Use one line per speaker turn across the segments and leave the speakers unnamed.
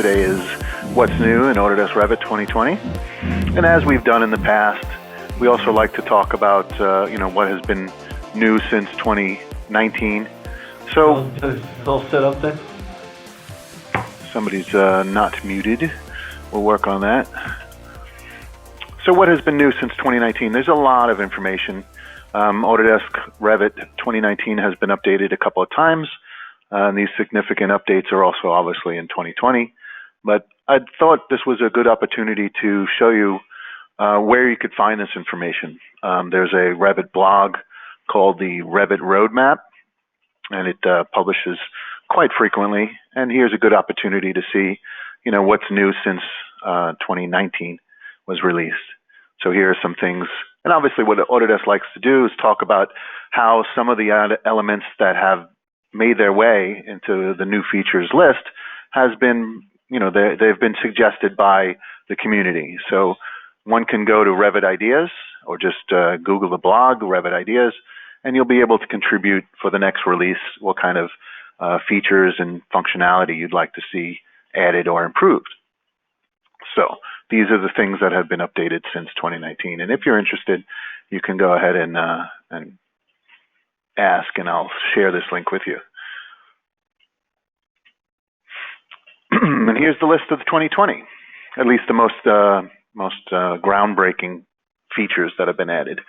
today is what's new in Autodesk Revit 2020. And as we've done in the past, we also like to talk about what has been new since 2019. So
it's all set up then?
Somebody's not muted. We'll work on that. So what has been new since 2019? There's a lot of information. Autodesk Revit 2019 has been updated a couple of times. And these significant updates are also obviously in 2020. But I thought this was a good opportunity to show you where you could find this information. There's a Revit blog called the Revit Roadmap, and it publishes quite frequently. And here's a good opportunity to see, what's new since 2019 was released. So here are some things. And obviously what Autodesk likes to do is talk about how some of the elements that have made their way into the new features list has been, they've been suggested by the community. So one can go to Revit Ideas or just Google the blog, Revit Ideas, and you'll be able to contribute for the next release what kind of features and functionality you'd like to see added or improved. So these are the things that have been updated since 2019. And if you're interested, you can go ahead and ask, and I'll share this link with you. And here's the list of the 2020, at least the most groundbreaking features that have been added.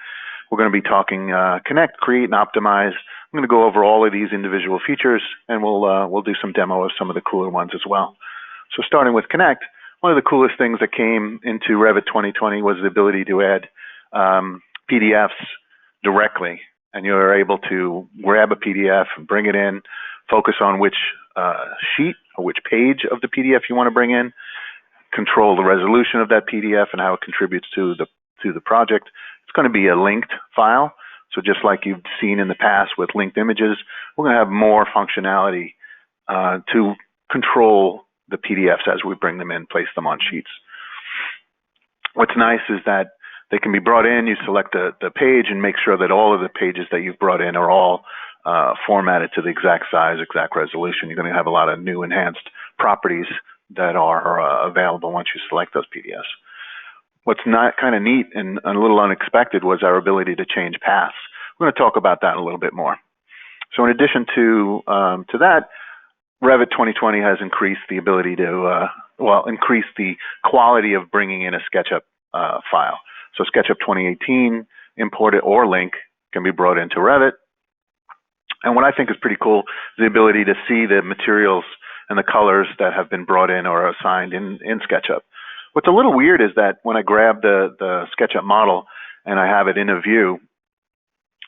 We're going to be talking connect, create, and optimize. I'm going to go over all of these individual features, and we'll do some demo of some of the cooler ones as well. So starting with connect, one of the coolest things that came into Revit 2020 was the ability to add PDFs directly. And you're able to grab a PDF and bring it in, focus on which sheet or which page of the PDF you want to bring in, control the resolution of that PDF and how it contributes to the project. It's going to be a linked file. So just like you've seen in the past with linked images, we're going to have more functionality to control the PDFs as we bring them in, place them on sheets. What's nice is that they can be brought in, you select the page and make sure that all of the pages that you've brought in are all formatted to the exact size, exact resolution. You're going to have a lot of new enhanced properties that are available once you select those PDFs. What's not kind of neat and a little unexpected was our ability to change paths. We're going to talk about that a little bit more. So in addition to that, Revit 2020 has increased the ability to, increase the quality of bringing in a SketchUp file. So SketchUp 2018, import it or link, can be brought into Revit. And what I think is pretty cool is the ability to see the materials and the colors that have been brought in or assigned in SketchUp. What's a little weird is that when I grab the SketchUp model and I have it in a view,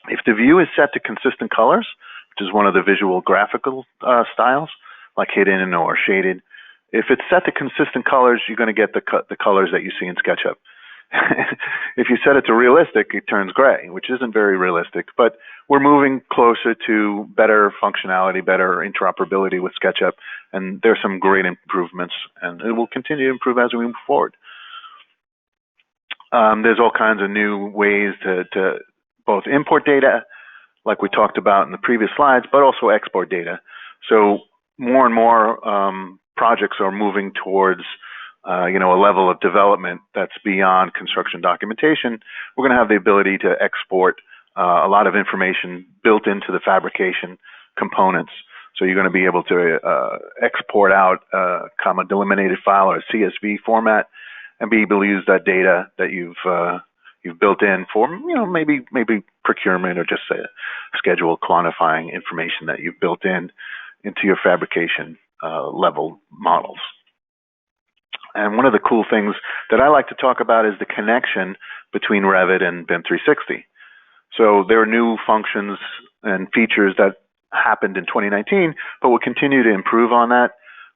if the view is set to consistent colors, which is one of the visual graphical styles, like hidden or shaded, if it's set to consistent colors, you're going to get the colors that you see in SketchUp. If you set it to realistic, it turns gray, which isn't very realistic, but we're moving closer to better functionality, better interoperability with SketchUp, and there's some great improvements, and it will continue to improve as we move forward. There's all kinds of new ways to both import data, like we talked about in the previous slides, but also export data. So more and more projects are moving towards a level of development that's beyond construction documentation. We're going to have the ability to export a lot of information built into the fabrication components. So you're going to be able to export out a comma delimited file or a CSV format and be able to use that data that you've built in for maybe procurement or just a schedule quantifying information that you've built into your fabrication level models. And one of the cool things that I like to talk about is the connection between Revit and BIM 360. So there are new functions and features that happened in 2019, but we'll continue to improve on that.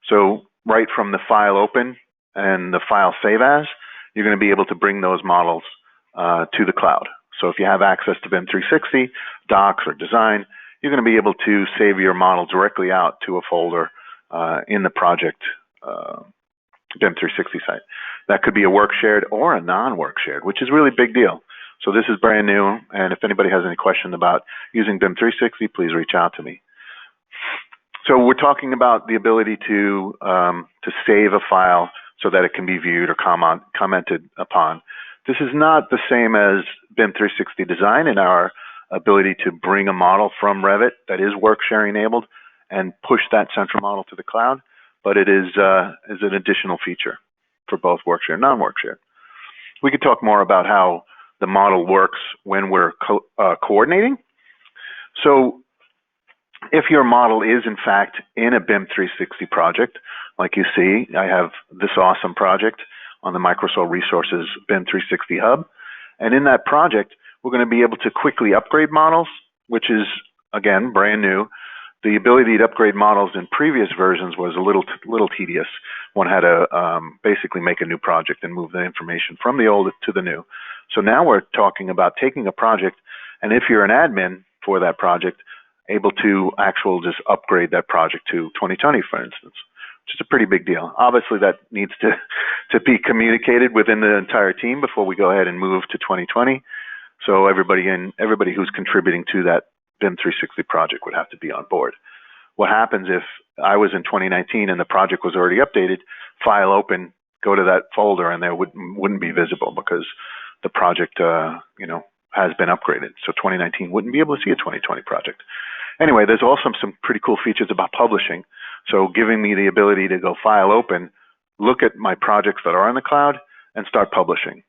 So right from the file open and the file save as, you're going to be able to bring those models to the cloud. So if you have access to BIM 360, docs, or design, you're going to be able to save your model directly out to a folder in the project BIM 360 site. That could be a work shared or a non-work shared, which is a really big deal. So this is brand new, and if anybody has any question about using BIM 360, please reach out to me. So we're talking about the ability to save a file so that it can be viewed or commented upon. This is not the same as BIM 360 Design in our ability to bring a model from Revit that is work sharing enabled and push that central model to the cloud, but it is an additional feature for both work share and non-work share. We could talk more about how the model works when we're coordinating. So if your model is in fact in a BIM 360 project, like you see, I have this awesome project on the Microsol Resources BIM 360 Hub. And in that project, we're going to be able to quickly upgrade models, which is, again, brand new. The ability to upgrade models in previous versions was a little tedious. One had to basically make a new project and move the information from the old to the new. So now we're talking about taking a project, and if you're an admin for that project, able to just upgrade that project to 2020, for instance, which is a pretty big deal. Obviously, that needs to be communicated within the entire team before we go ahead and move to 2020. So everybody who's contributing to that BIM 360 project would have to be on board. What happens if I was in 2019 and the project was already updated, file open, go to that folder, and there wouldn't be visible because the project has been upgraded. So 2019 wouldn't be able to see a 2020 project. Anyway, there's also some pretty cool features about publishing. So giving me the ability to go file open, look at my projects that are in the cloud, and start publishing.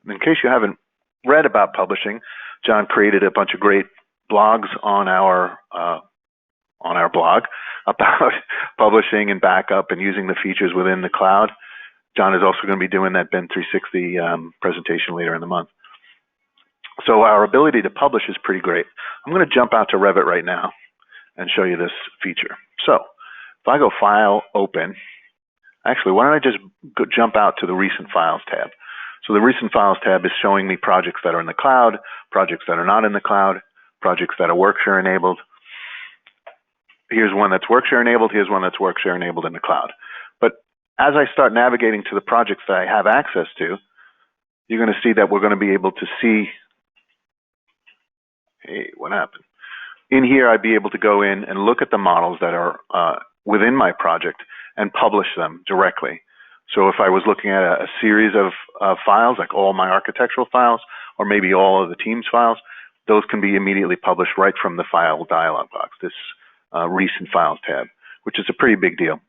In case you haven't read about publishing, John created a bunch of great blogs on our blog about publishing and backup and using the features within the cloud. John is also going to be doing that BIM 360 presentation later in the month. So our ability to publish is pretty great. I'm going to jump out to Revit right now and show you this feature. So if I go File, Open, actually, why don't I just jump out to the Recent Files tab. So the Recent Files tab is showing me projects that are in the cloud, projects that are not in the cloud, projects that are Workshare enabled. Here's one that's Workshare enabled, here's one that's Workshare enabled in the cloud. But as I start navigating to the projects that I have access to, you're going to see that we're going to be able to see, hey, what happened? In here, I'd be able to go in and look at the models that are within my project and publish them directly. So if I was looking at a series of files, like all my architectural files, or maybe all of the team's files, those can be immediately published right from the file dialog box, this Recent Files tab, which is a pretty big deal.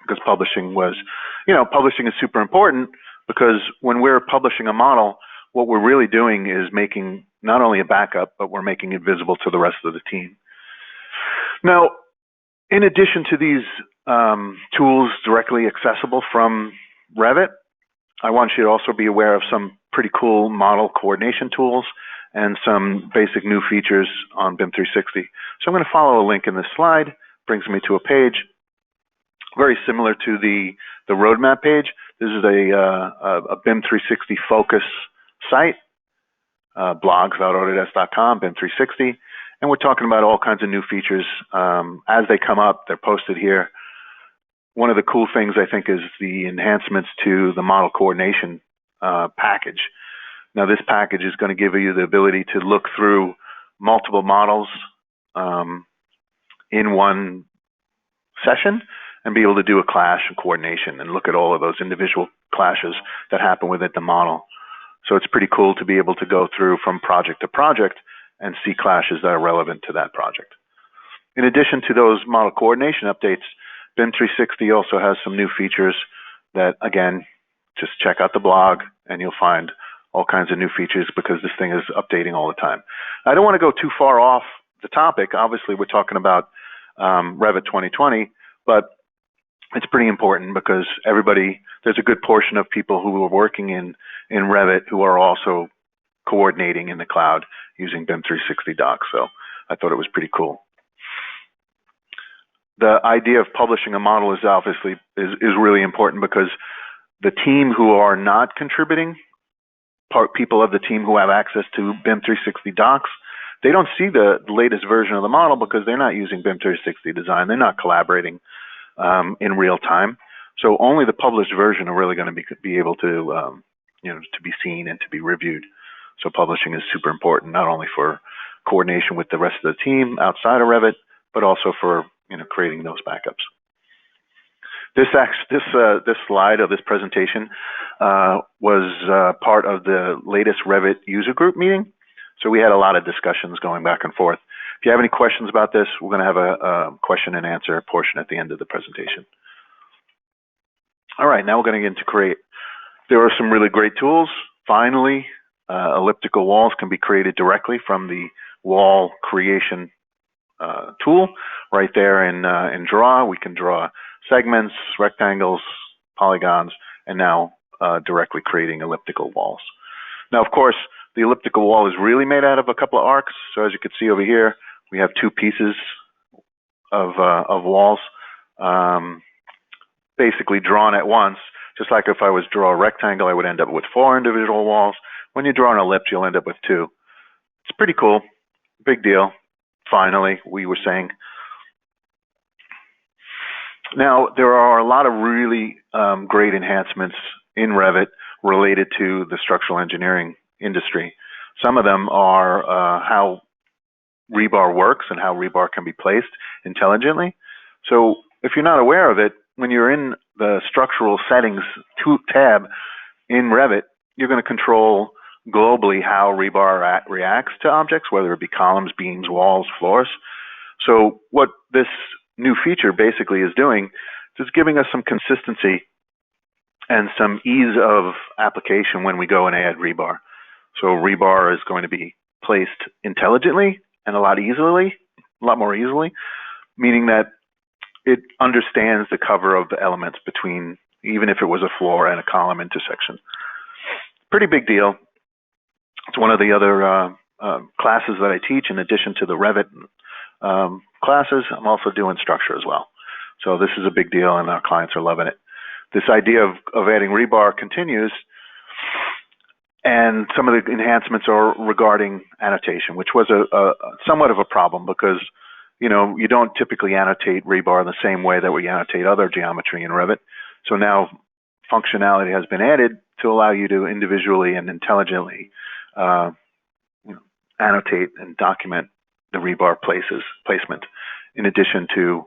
Because publishing is super important, because when we're publishing a model, what we're really doing is making not only a backup, but we're making it visible to the rest of the team. Now, in addition to these tools directly accessible from Revit, I want you to also be aware of some pretty cool model coordination tools and some basic new features on BIM 360. So I'm going to follow a link in this slide, brings me to a page very similar to the roadmap page. This is a BIM 360 focus site, blogs.autodesk.com, BIM 360, and we're talking about all kinds of new features. As they come up, they're posted here. One of the cool things, I think, is the enhancements to the model coordination package. Now, this package is going to give you the ability to look through multiple models in one session and be able to do a clash and coordination and look at all of those individual clashes that happen within the model. So it's pretty cool to be able to go through from project to project and see clashes that are relevant to that project. In addition to those model coordination updates, BIM 360 also has some new features that, again, just check out the blog and you'll find all kinds of new features because this thing is updating all the time. I don't want to go too far off the topic. Obviously, we're talking about Revit 2020, but it's pretty important because there's a good portion of people who are working in Revit who are also coordinating in the cloud using BIM 360 docs. So I thought it was pretty cool. The idea of publishing a model is obviously is really important because the team who are not contributing, people of the team who have access to BIM 360 docs, they don't see the latest version of the model because they're not using BIM 360 design. They're not collaborating in real time. So only the published version are really going to be able to, to be seen and to be reviewed. So publishing is super important, not only for coordination with the rest of the team outside of Revit, but also for, creating those backups. This slide of this presentation was part of the latest Revit user group meeting. So we had a lot of discussions going back and forth. If you have any questions about this, we're going to have a question and answer portion at the end of the presentation. All right, now we're going to get into create. There are some really great tools. Finally, elliptical walls can be created directly from the wall creation tool right there in Draw. We can draw segments, rectangles, polygons, and now directly creating elliptical walls. Now, of course, the elliptical wall is really made out of a couple of arcs. So as you can see over here, we have two pieces of walls basically drawn at once. Just like if I was to draw a rectangle, I would end up with 4 individual walls. When you draw an ellipse, you'll end up with 2. It's pretty cool. Big deal. Finally, we were saying. Now, there are a lot of really great enhancements in Revit related to the structural engineering industry. Some of them are how rebar works and how rebar can be placed intelligently. So if you're not aware of it, when you're in the structural settings tab in Revit, you're going to control globally how rebar reacts to objects, whether it be columns, beams, walls, floors. So what this new feature basically is doing is giving us some consistency and some ease of application when we go and add rebar. So rebar is going to be placed intelligently and a lot more easily, meaning that it understands the cover of the elements between, even if it was a floor and a column intersection. Pretty big deal. It's one of the other classes that I teach in addition to the Revit classes. I'm also doing structure as well. So this is a big deal and our clients are loving it. This idea of adding rebar continues, and some of the enhancements are regarding annotation, which was a somewhat of a problem because you don't typically annotate rebar the same way that we annotate other geometry in Revit. So now functionality has been added to allow you to individually and intelligently annotate and document the rebar placement. In addition to,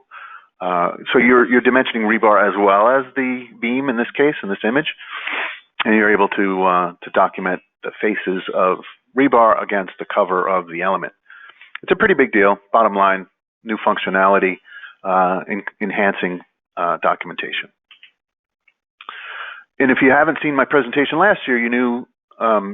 so you're dimensioning rebar as well as the beam in this case, in this image, and you're able to document the faces of rebar against the cover of the element. It's a pretty big deal. Bottom line, new functionality, enhancing documentation. And if you haven't seen my presentation last year, you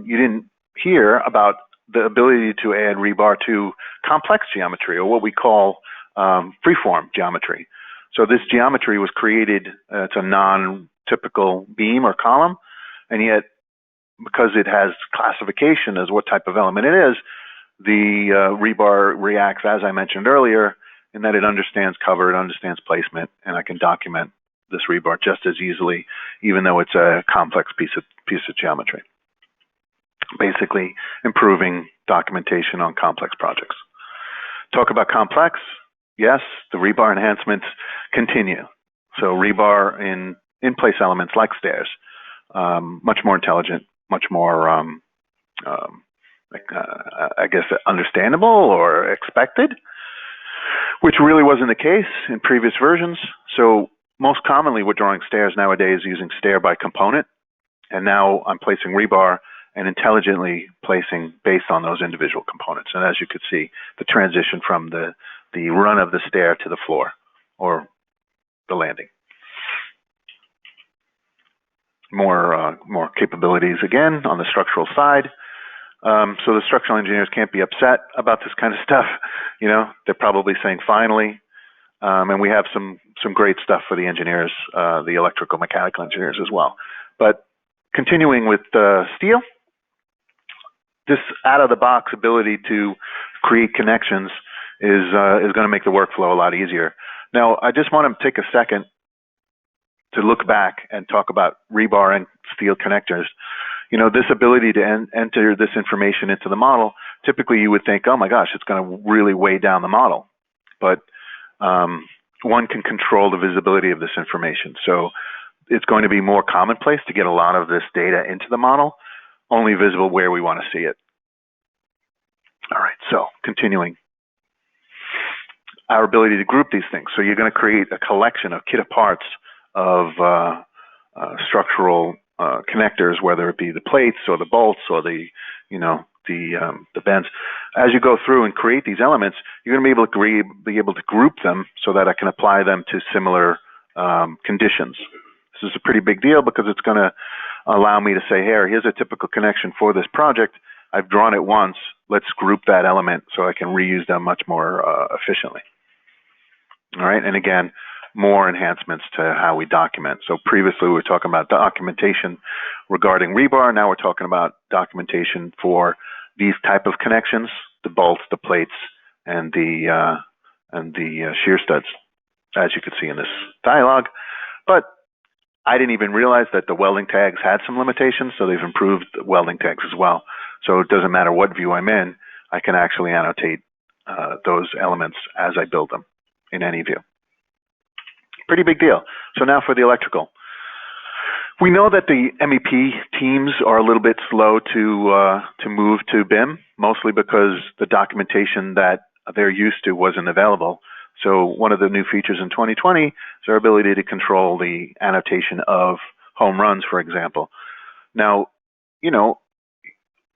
didn't hear about the ability to add rebar to complex geometry, or what we call freeform geometry. So this geometry was created, it's a non-typical beam or column, and yet because it has classification as what type of element it is, the rebar reacts, as I mentioned earlier, in that it understands cover, it understands placement, and I can document this rebar just as easily, even though it's a complex piece of geometry. Basically, improving documentation on complex projects. Talk about complex. Yes, the rebar enhancements continue. So rebar in in-place elements like stairs, much more intelligent, much more, I guess, understandable or expected, which really wasn't the case in previous versions. So most commonly, we're drawing stairs nowadays using stair by component, and now I'm placing rebar and intelligently placing based on those individual components. And as you could see, the transition from the run of the stair to the floor or the landing. More capabilities again on the structural side. So the structural engineers can't be upset about this kind of stuff. They're probably saying finally. And we have some great stuff for the engineers, the electrical mechanical engineers as well. But continuing with steel, this out-of-the-box ability to create connections is going to make the workflow a lot easier. Now, I just want to take a second to look back and talk about rebar and steel connectors. This ability to enter this information into the model, typically you would think, oh my gosh, it's going to really weigh down the model. But one can control the visibility of this information. So it's going to be more commonplace to get a lot of this data into the model, only visible where we want to see it. All right, so continuing. our ability to group these things. So you're going to create a collection, a kit of parts of structural connectors, whether it be the plates or the bolts or the bends. As you go through and create these elements, you're going to be able to group them so that I can apply them to similar conditions. This is a pretty big deal because it's going to allow me to say, here, here's a typical connection for this project. I've drawn it once. Let's group that element so I can reuse them much more efficiently. All right, and again, more enhancements to how we document. So previously we were talking about documentation regarding rebar. Now we're talking about documentation for these type of connections, the bolts, the plates, and the shear studs, as you can see in this dialog. But I didn't even realize that the welding tags had some limitations, so they've improved the welding tags as well. So it doesn't matter what view I'm in, I can actually annotate those elements as I build them in any view. Pretty big deal. So now for the electrical. We know that the MEP teams are a little bit slow to move to BIM, mostly because the documentation that they're used to wasn't available. So one of the new features in 2020 is our ability to control the annotation of home runs, for example. Now,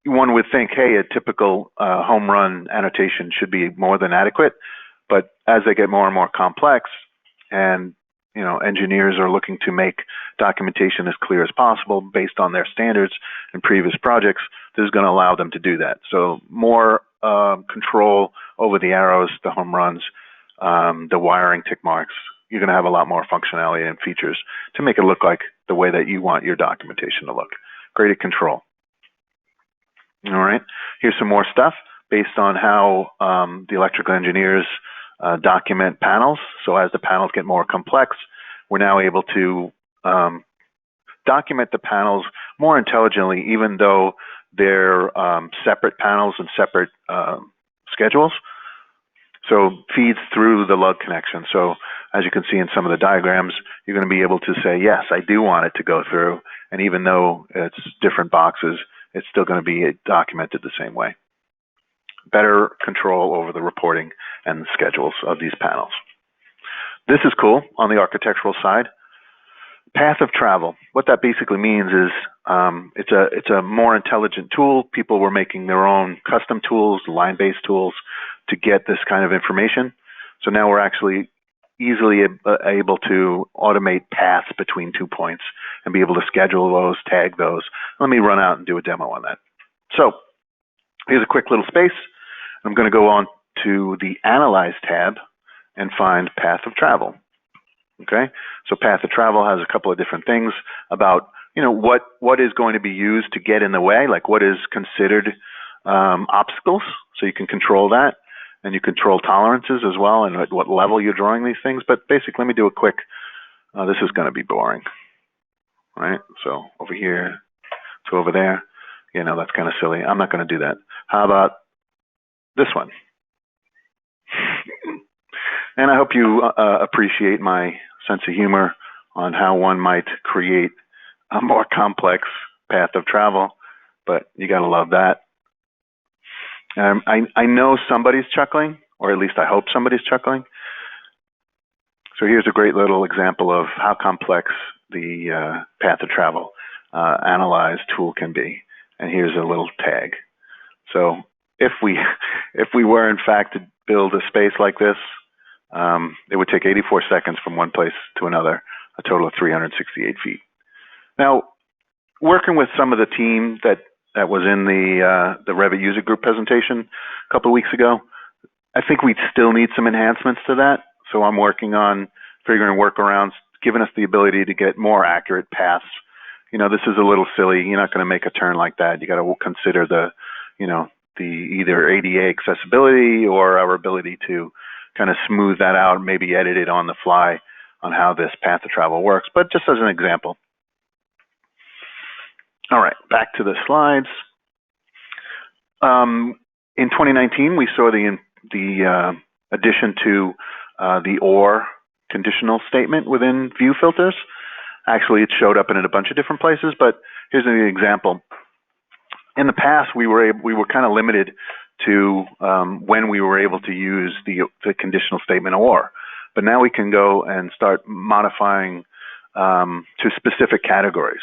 one would think, hey, a typical home run annotation should be more than adequate. But as they get more and more complex, and engineers are looking to make documentation as clear as possible based on their standards in previous projects, this is going to allow them to do that. So more control over the arrows, the home runs, the wiring tick marks. You're going to have a lot more functionality and features to make it look like the way that you want your documentation to look. Greater control. All right, here's some more stuff based on how the electrical engineers document panels. So as the panels get more complex, we're now able to document the panels more intelligently, even though they're separate panels and separate schedules. So feeds through the lug connection. So as you can see in some of the diagrams, you're going to be able to say, yes, I do want it to go through. And even though it's different boxes, it's still going to be documented the same way. Better control over the reporting and the schedules of these panels. This is cool on the architectural side. Path of travel. What that basically means is it's a more intelligent tool. People were making their own custom tools, line-based tools, to get this kind of information. So now we're actually easily able to automate paths between 2 points and be able to schedule those, tag those. Let me run out and do a demo on that. So here's a quick little space. I'm going to go on to the Analyze tab and find Path of Travel. Okay, so Path of Travel has a couple of different things about what is going to be used to get in the way, like what is considered obstacles, so you can control that, and you control tolerances as well, and at what level you're drawing these things. But basically, let me do a quick. This is going to be boring, right? So over here to over there, that's kind of silly. I'm not going to do that. How about this one? And I hope you appreciate my sense of humor on how one might create a more complex path of travel, but you got to love that. I know somebody's chuckling, or at least I hope somebody's chuckling. So here's a great little example of how complex the path of travel analyze tool can be. And here's a little tag. So if we were in fact to build a space like this, it would take 84 seconds from one place to another, a total of 368 feet. Now, working with some of the team that was in the Revit user group presentation a couple of weeks ago, I think we still need some enhancements to that. So I'm working on figuring workarounds, giving us the ability to get more accurate paths. This is a little silly. You're not going to make a turn like that. You got to consider the either ADA accessibility or our ability to kind of smooth that out, maybe edit it on the fly on how this path of travel works, but just as an example. All right, back to the slides. In 2019, we saw the addition to the OR conditional statement within view filters. Actually, it showed up in a bunch of different places, but here's an example. In the past, we were kind of limited to when we were able to use the conditional statement or. But now we can go and start modifying to specific categories.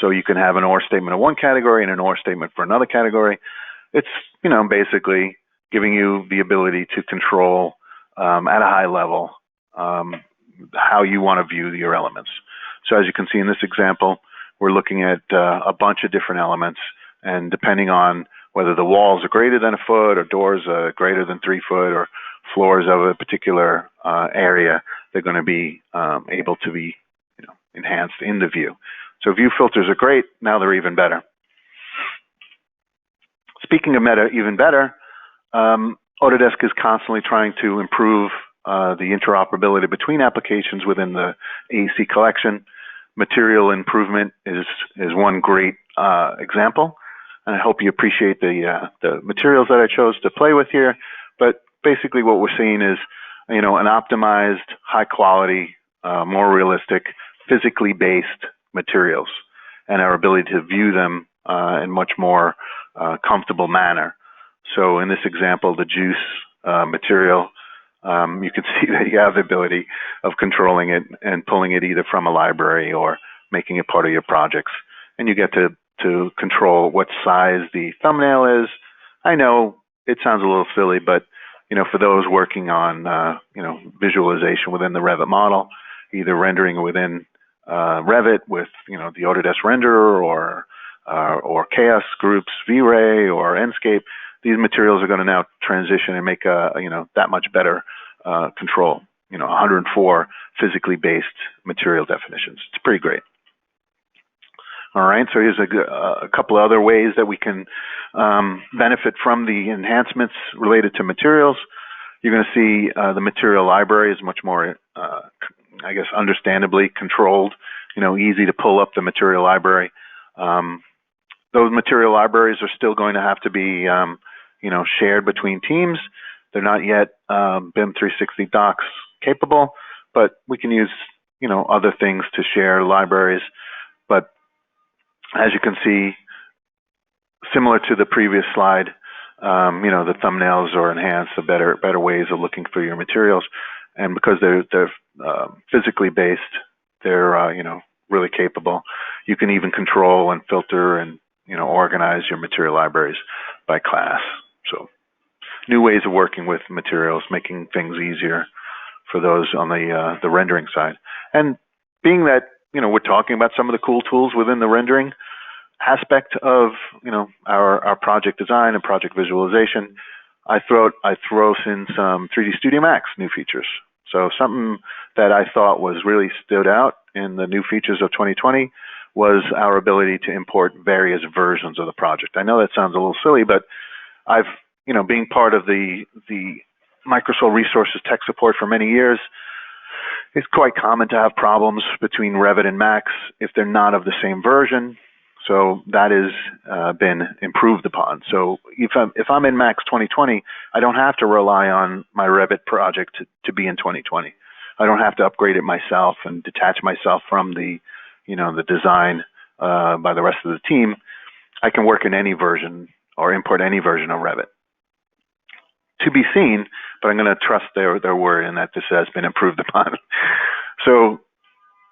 So you can have an or statement of one category and an or statement for another category. It's, basically giving you the ability to control at a high level how you want to view your elements. So as you can see in this example, we're looking at a bunch of different elements, and depending on whether the walls are greater than a foot or doors are greater than 3 foot or floors of a particular area, they're going to be able to be enhanced in the view. So view filters are great. Now they're even better. Speaking of even better, Autodesk is constantly trying to improve the interoperability between applications within the AEC collection. Material improvement is one great example, and I hope you appreciate the materials that I chose to play with here. But basically what we're seeing is an optimized, high quality, more realistic, physically based materials, and our ability to view them in much more comfortable manner. So in this example, the juice material, you can see that you have the ability of controlling it and pulling it either from a library or making it part of your projects. And you get to control what size the thumbnail is. I know it sounds a little silly, but for those working on visualization within the Revit model, either rendering within Revit with the Autodesk renderer or Chaos Groups V-Ray or Enscape, these materials are going to now transition and make that much better control. 104 physically based material definitions. It's pretty great. All right, so here's a couple of other ways that we can benefit from the enhancements related to materials. You're going to see the material library is much more, I guess, understandably controlled. Easy to pull up the material library. Those material libraries are still going to have to be, shared between teams. They're not yet BIM 360 docs capable, but we can use, other things to share libraries. But as you can see, similar to the previous slide, the thumbnails are enhanced, the better ways of looking for your materials, and because they're physically based, they're really capable. You can even control and filter and organize your material libraries by class. So new ways of working with materials, making things easier for those on the rendering side. And being that we're talking about some of the cool tools within the rendering aspect of our project design and project visualization, I throw in some 3D Studio Max new features. So something that I thought was really stood out in the new features of 2020 was our ability to import various versions of the project. I know that sounds a little silly, but I've being part of the Microsol Resources tech support for many years, it's quite common to have problems between Revit and Max if they're not of the same version. So that has been improved upon. So if I'm in Max 2020, I don't have to rely on my Revit project to be in 2020. I don't have to upgrade it myself and detach myself from the design by the rest of the team. I can work in any version or import any version of Revit. To be seen, but I'm going to trust their word in that this has been improved upon. So,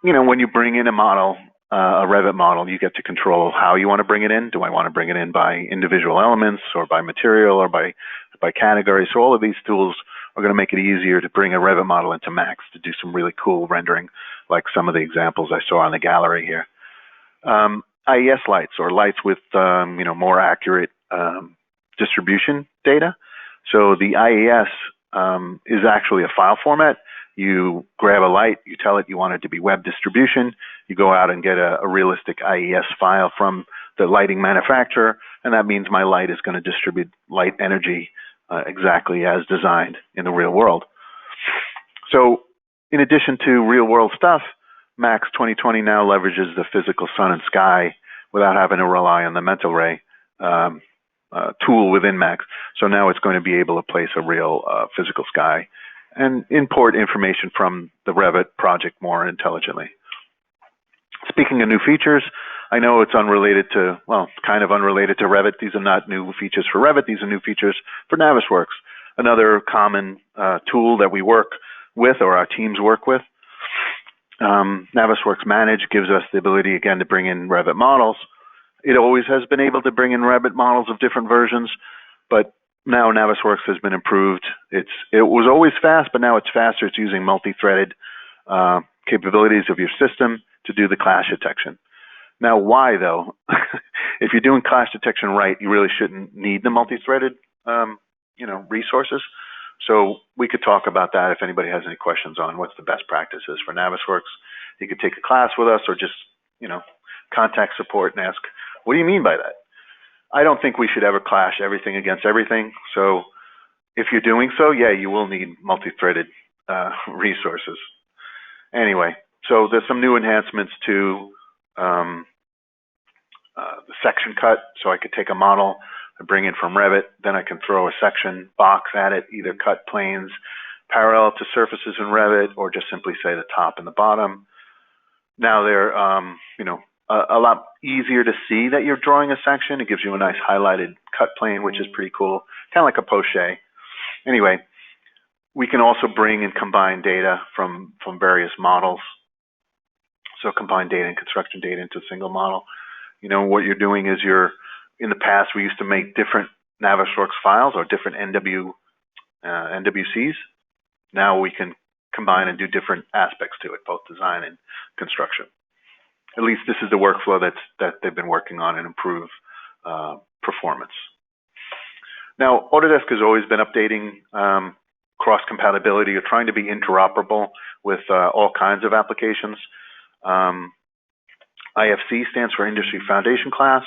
when you bring in a model, a Revit model, you get to control how you want to bring it in. Do I want to bring it in by individual elements or by material or by category? So all of these tools are going to make it easier to bring a Revit model into Max to do some really cool rendering, like some of the examples I saw on the gallery here. IES lights, or lights with more accurate distribution data. So the IES is actually a file format. You grab a light, you tell it you want it to be web distribution, you go out and get a realistic IES file from the lighting manufacturer, and that means my light is going to distribute light energy exactly as designed in the real world. So in addition to real world stuff, Max 2020 now leverages the physical sun and sky without having to rely on the mental ray tool within Max. So now it's going to be able to place a real physical sky and import information from the Revit project more intelligently. Speaking of new features, I know it's unrelated to, well, kind of unrelated to Revit. These are not new features for Revit. These are new features for Navisworks, another common tool that we work with, or our teams work with. Navisworks Manage gives us the ability, again, to bring in Revit models. It always has been able to bring in Revit models of different versions, but now Navisworks has been improved. It was always fast, but now it's faster. It's using multi-threaded capabilities of your system to do the clash detection. Now, why though? If you're doing clash detection right, you really shouldn't need the multi-threaded, resources. So we could talk about that if anybody has any questions on what's the best practices for Navisworks. You could take a class with us, or just, contact support and ask, what do you mean by that? I don't think we should ever clash everything against everything. So if you're doing so, yeah, you will need multi-threaded resources. Anyway, so there's some new enhancements to the section cut. So I could take a model and bring in from Revit, then I can throw a section box at it, either cut planes parallel to surfaces in Revit, or just simply say the top and the bottom. Now they're, a lot easier to see that you're drawing a section. It gives you a nice highlighted cut plane, which is pretty cool, kind of like a poche. Anyway, we can also bring and combine data from various models. So combine data and construction data into a single model. What you're doing is in the past, we used to make different Navisworks files or different NWCs. Now we can combine and do different aspects to it, both design and construction. At least this is the workflow that they've been working on and improve performance. Now, Autodesk has always been updating cross-compatibility, or trying to be interoperable with all kinds of applications. IFC stands for Industry Foundation Class.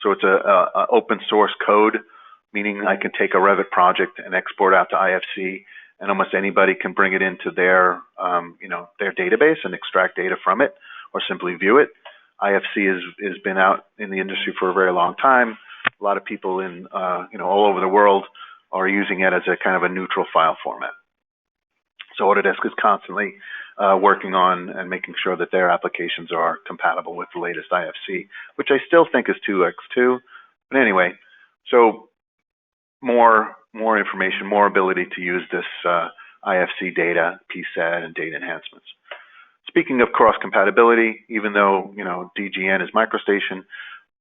So it's a open source code, meaning I can take a Revit project and export out to IFC, and almost anybody can bring it into their database and extract data from it, or simply view it. IFC has been out in the industry for a very long time. A lot of people in all over the world are using it as a kind of a neutral file format. So Autodesk is constantly working on and making sure that their applications are compatible with the latest IFC, which I still think is 2x2. But anyway, so more information, more ability to use this IFC data, PSET, and data enhancements. Speaking of cross-compatibility, even though DGN is MicroStation,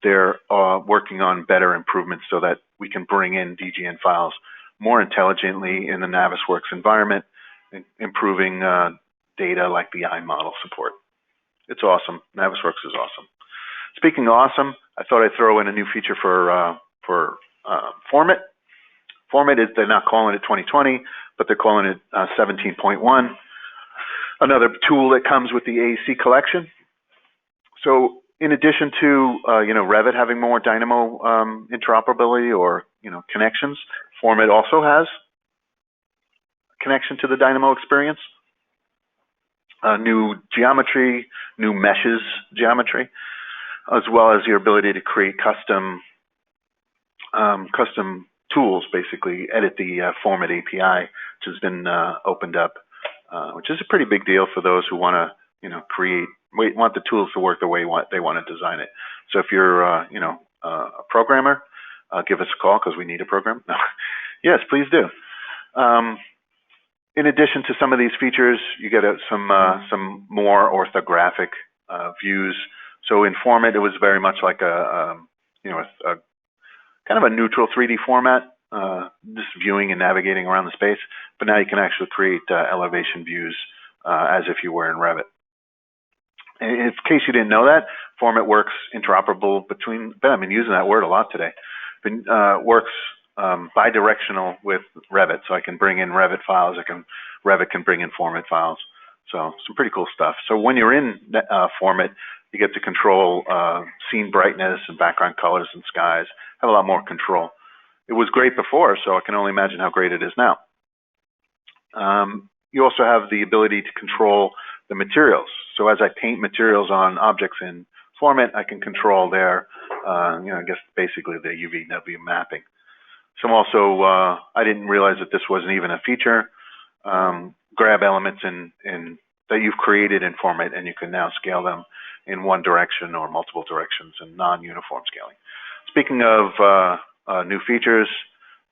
they're working on better improvements so that we can bring in DGN files more intelligently in the Navisworks environment, improving data like the iModel support. It's awesome. Navisworks is awesome. Speaking of awesome, I thought I'd throw in a new feature for FormIt. FormIt is, they're not calling it 2020, but they're calling it 17.1. Another tool that comes with the AEC collection. So in addition to Revit having more Dynamo interoperability or connections, FormIt also has connection to the Dynamo experience. New geometry, new meshes geometry, as well as your ability to create custom tools, basically edit the FormIt API, which has been opened up, which is a pretty big deal for those who want to want the tools to work the way they want to design it. So if you're a programmer, give us a call because we need a program. Yes, please do. In addition to some of these features, you get some more orthographic views. So in FormIt, it was very much like a kind of a neutral 3D format, just viewing and navigating around the space. But now you can actually create elevation views as if you were in Revit. In case you didn't know that, FormIt works interoperable between, I've been using that word a lot today, works bidirectional with Revit. So I can bring in Revit files, Revit can bring in FormIt files. So some pretty cool stuff. So when you're in FormIt, you get to control scene brightness and background colors and skies, have a lot more control. It was great before, so I can only imagine how great it is now. You also have the ability to control the materials. So as I paint materials on objects in FormIt, I can control their, I guess basically the UVW mapping. Some also, I didn't realize that this wasn't even a feature. Grab elements in that you've created in FormIt, and you can now scale them in one direction or multiple directions in non-uniform scaling. Speaking of new features,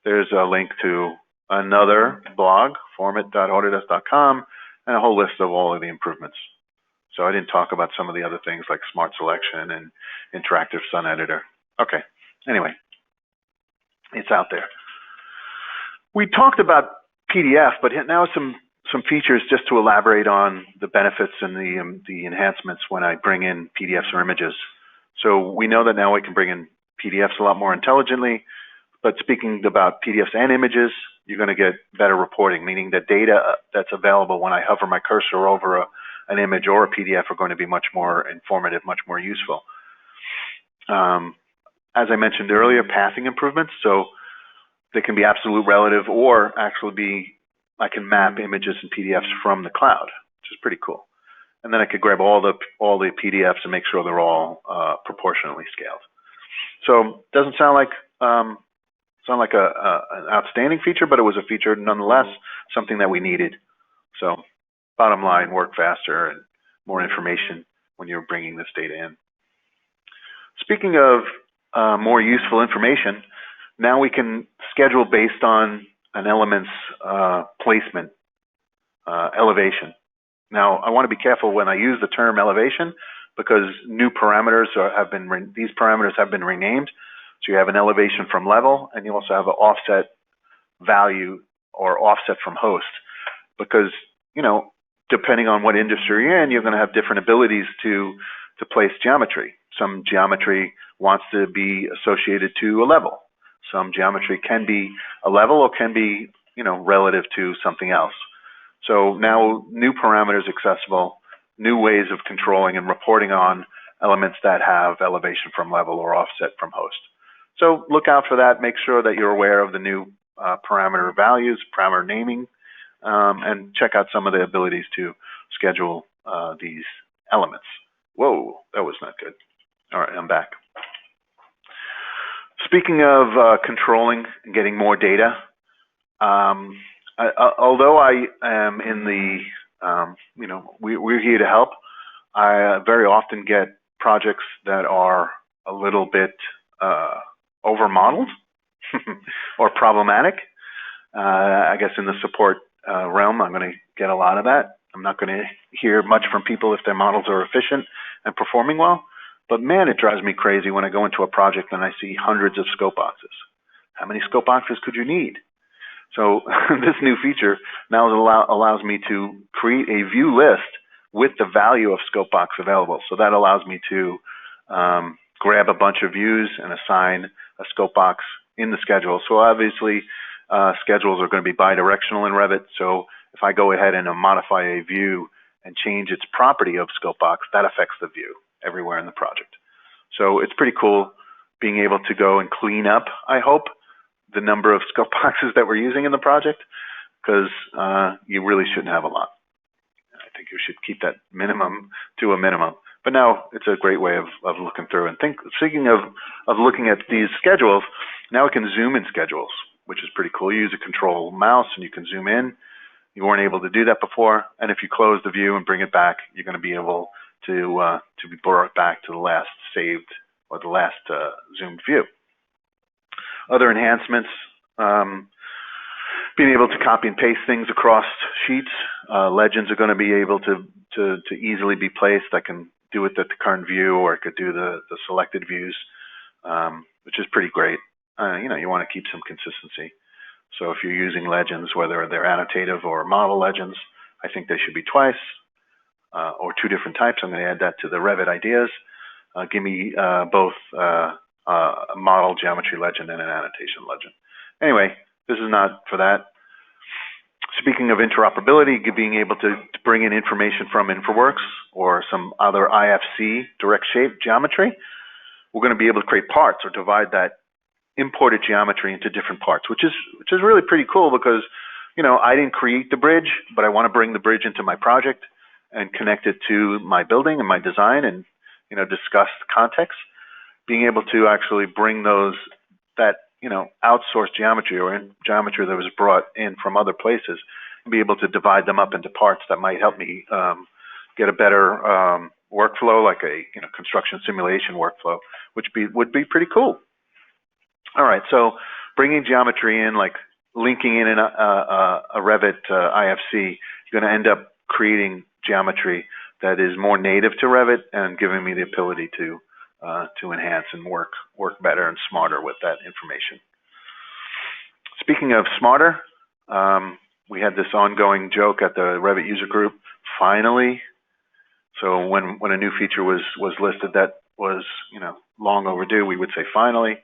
there's a link to another blog, formit.autodesk.com, and a whole list of all of the improvements. So I didn't talk about some of the other things like smart selection and interactive sun editor. Okay, anyway, it's out there. We talked about PDF, but now some features just to elaborate on the benefits and the enhancements when I bring in PDFs or images. So we know that now we can bring in PDFs a lot more intelligently, but speaking about PDFs and images, you're going to get better reporting, meaning the data that's available when I hover my cursor over an image or a PDF are going to be much more informative, much more useful. As I mentioned earlier, pathing improvements, so they can be absolute relative or actually be, I can map images and PDFs from the cloud, which is pretty cool. And then I could grab all the PDFs and make sure they're all proportionately scaled. So it doesn't sound like an outstanding feature, but it was a feature nonetheless, something that we needed. So bottom line, work faster and more information when you're bringing this data in. Speaking of more useful information, now we can schedule based on an element's placement, elevation. Now, I want to be careful when I use the term elevation because new parameters these parameters have been renamed. So you have an elevation from level, and you also have an offset value or offset from host. Because, depending on what industry you're in, you're going to have different abilities to place geometry. Some geometry wants to be associated to a level. Some geometry can be a level or can be, relative to something else. So now new parameters accessible, new ways of controlling and reporting on elements that have elevation from level or offset from host. So look out for that. Make sure that you're aware of the new parameter values, parameter naming, and check out some of the abilities to schedule these elements. Whoa, that was not good. All right, I'm back. Speaking of controlling and getting more data, although I am in the, we're here to help, I very often get projects that are a little bit over-modeled or problematic. I guess in the support realm, I'm going to get a lot of that. I'm not going to hear much from people if their models are efficient and performing well. But man, it drives me crazy when I go into a project and I see hundreds of scope boxes. How many scope boxes could you need? So this new feature now allows me to create a view list with the value of scope box available. So that allows me to grab a bunch of views and assign a scope box in the schedule. So obviously, schedules are going to be bidirectional in Revit. So if I go ahead and modify a view and change its property of scope box, that affects the view everywhere in the project. So it's pretty cool being able to go and clean up, I hope, the number of scope boxes that we're using in the project, because you really shouldn't have a lot. I think you should keep that minimum to a minimum. But now it's a great way of looking through and speaking of looking at these schedules, now we can zoom in schedules, which is pretty cool. You use a control mouse and you can zoom in. You weren't able to do that before. And if you close the view and bring it back, you're going to be able to be brought back to the last saved or the last zoomed view. Other enhancements, being able to copy and paste things across sheets. Legends are going to be able to easily be placed. I can do it at the current view, or I could do the selected views, which is pretty great. You want to keep some consistency. So if you're using legends, whether they're annotative or model legends, I think they should be twice or two different types. I'm going to add that to the Revit ideas. Give me both a model geometry legend and an annotation legend. Anyway, this is not for that. Speaking of interoperability, being able to bring in information from Navisworks or some other IFC, direct shape geometry, we're going to be able to create parts or divide that imported geometry into different parts, which is really pretty cool because, I didn't create the bridge, but I want to bring the bridge into my project and connect it to my building and my design and, discuss the context. Being able to actually bring that outsourced geometry or geometry that was brought in from other places be able to divide them up into parts that might help me get a better workflow, like a construction simulation workflow, which would be pretty cool. All right, so bringing geometry in, like linking in a Revit IFC, you're going to end up creating geometry that is more native to Revit and giving me the ability to enhance and work better and smarter with that information. Speaking of smarter, we had this ongoing joke at the Revit user group. Finally, so when a new feature was listed that was long overdue, we would say finally.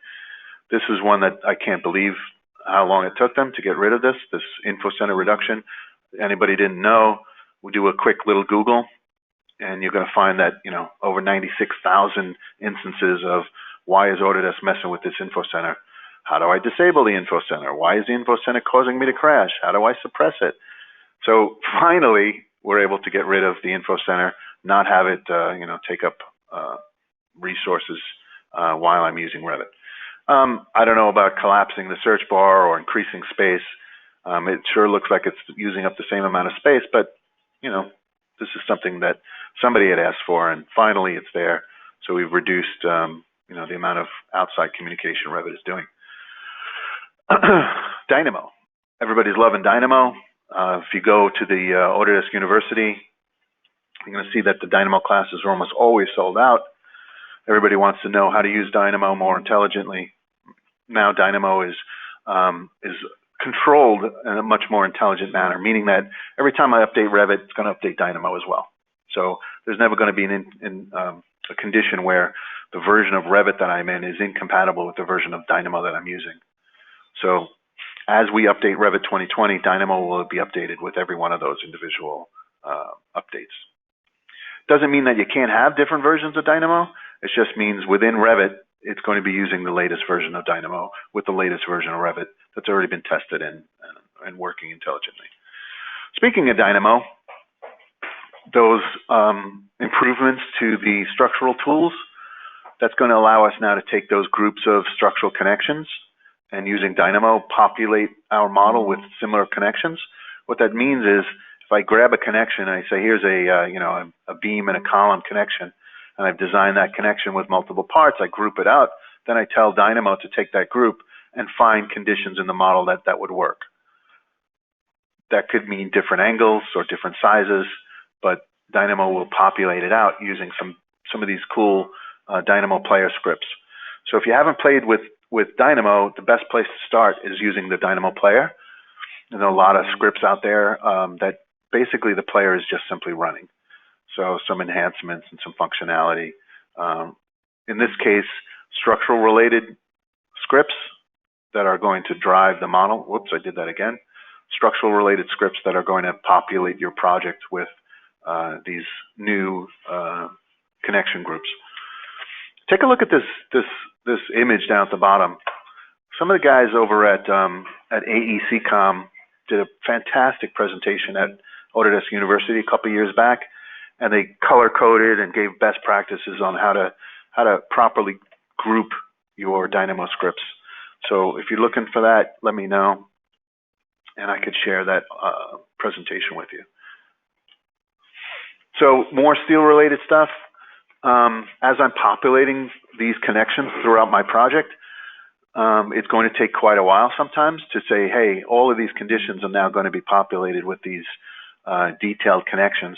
This is one that I can't believe how long it took them to get rid of this info center reduction. Anybody didn't know, we do a quick little Google, and you're going to find that over 96,000 instances of why is Autodesk messing with this info center? How do I disable the info center? Why is the info center causing me to crash? How do I suppress it? So finally, we're able to get rid of the info center, not have it take up resources while I'm using Revit. I don't know about collapsing the search bar or increasing space. It sure looks like it's using up the same amount of space, but this is something that somebody had asked for, and finally it's there. So we've reduced the amount of outside communication Revit is doing. Dynamo. Everybody's loving Dynamo. If you go to the Autodesk University, you're going to see that the Dynamo classes are almost always sold out. Everybody wants to know how to use Dynamo more intelligently. Now Dynamo is controlled in a much more intelligent manner, meaning that every time I update Revit, it's going to update Dynamo as well. So there's never going to be a condition where the version of Revit that I'm in is incompatible with the version of Dynamo that I'm using. So as we update Revit 2020, Dynamo will be updated with every one of those individual updates. Doesn't mean that you can't have different versions of Dynamo. It just means within Revit, it's going to be using the latest version of Dynamo with the latest version of Revit that's already been tested and working intelligently. Speaking of Dynamo, those improvements to the structural tools, that's going to allow us now to take those groups of structural connections and using Dynamo populate our model with similar connections. What that means is if I grab a connection and I say here's a beam and a column connection, and I've designed that connection with multiple parts, I group it out, then I tell Dynamo to take that group and find conditions in the model that would work. That could mean different angles or different sizes, but Dynamo will populate it out using some of these cool Dynamo player scripts. So if you haven't played with Dynamo, the best place to start is using the Dynamo player. There's a lot of scripts out there that basically the player is just simply running. So some enhancements and some functionality. In this case, structural related scripts that are going to drive the model. Whoops, I did that again. Structural related scripts that are going to populate your project with these new connection groups. Take a look at this image down at the bottom. Some of the guys over at AECom did a fantastic presentation at Autodesk University a couple years back, and they color-coded and gave best practices on how to properly group your Dynamo scripts. So if you're looking for that, let me know, and I could share that presentation with you. So more steel-related stuff. As I'm populating these connections throughout my project, it's going to take quite a while sometimes to say, hey, all of these conditions are now going to be populated with these detailed connections.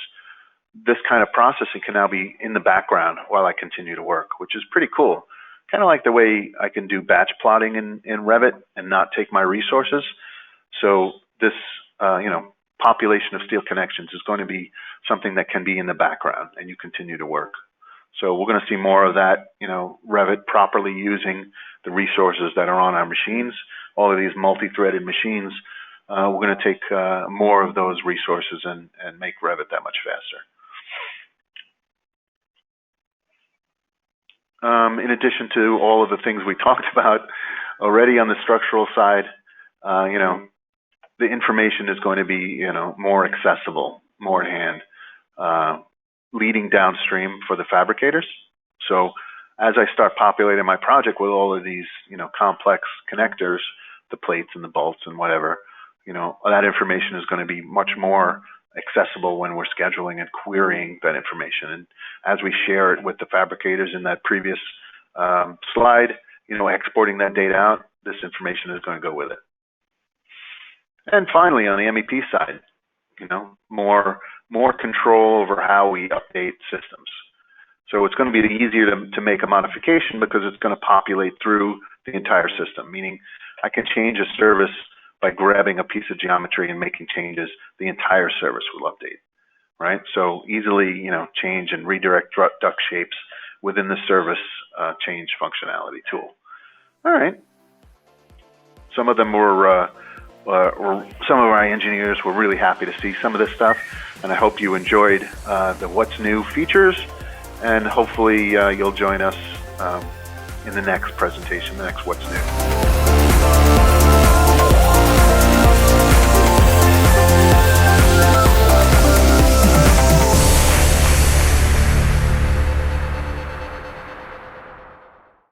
This kind of processing can now be in the background while I continue to work, which is pretty cool. Kind of like the way I can do batch plotting in Revit and not take my resources. So this, population of steel connections is going to be something that can be in the background and you continue to work. So we're going to see more of that, Revit properly using the resources that are on our machines. All of these multi-threaded machines, we're going to take more of those resources and make Revit that much faster. In addition to all of the things we talked about already on the structural side, the information is going to be, more accessible, more in hand, leading downstream for the fabricators. So as I start populating my project with all of these, complex connectors, the plates and the bolts and whatever, that information is going to be much more accessible when we're scheduling and querying that information. And as we share it with the fabricators in that previous slide, exporting that data out, this information is going to go with it. And finally, on the MEP side, more control over how we update systems. So it's going to be easier to make a modification because it's going to populate through the entire system, meaning I can change a service by grabbing a piece of geometry and making changes. The entire service will update, right? So easily, change and redirect duct shapes within the service change functionality tool. All right. Some of them were some of our engineers were really happy to see some of this stuff, and I hope you enjoyed the What's New features, and hopefully you'll join us in the next presentation, the next What's New.